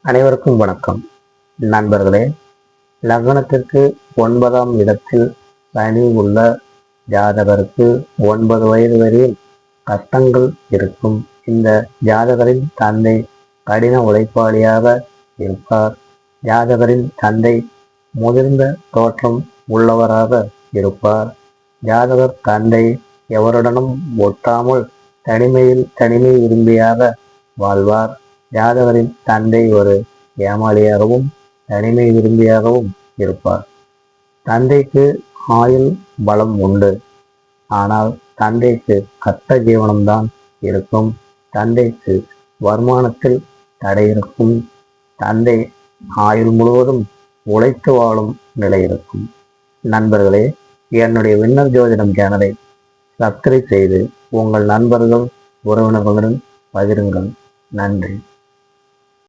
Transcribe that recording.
அனைவருக்கும் வணக்கம் நண்பர்களே. லக்னத்திற்கு 9ஆம் இடத்தில் சனி உள்ள ஜாதகருக்கு 9 வயது வரையில் கஷ்டங்கள் இருக்கும். இந்த ஜாதகரின் தந்தை கடின உழைப்பாளியாக இருப்பார். ஜாதகரின் தந்தை முதிர்ந்த தோற்றம் உள்ளவராக இருப்பார். ஜாதகர் தந்தை எவருடனும் ஒட்டாமல் தனிமை விரும்பியாக வாழ்வார். ஜாதகரின் தந்தை ஒரு ஏமாளியாகவும் தனிமை விரும்பியாகவும் இருப்பார். தந்தைக்கு ஆயுள் பலம் உண்டு. ஆனால் தந்தைக்கு கஷ்ட ஜீவனம்தான் இருக்கும். தந்தைக்கு வருமானத்தில் தடை இருக்கும். தந்தை ஆயுள் முழுவதும் உழைத்து வாழும் நிலை இருக்கும். நண்பர்களே, என்னுடைய விண்ணர் ஜோதிடம் சேனலை சப்ஸ்கிரைப் செய்து உங்கள் நண்பர்கள் உறவினர்களுடன் பகிருங்கள். நன்றி.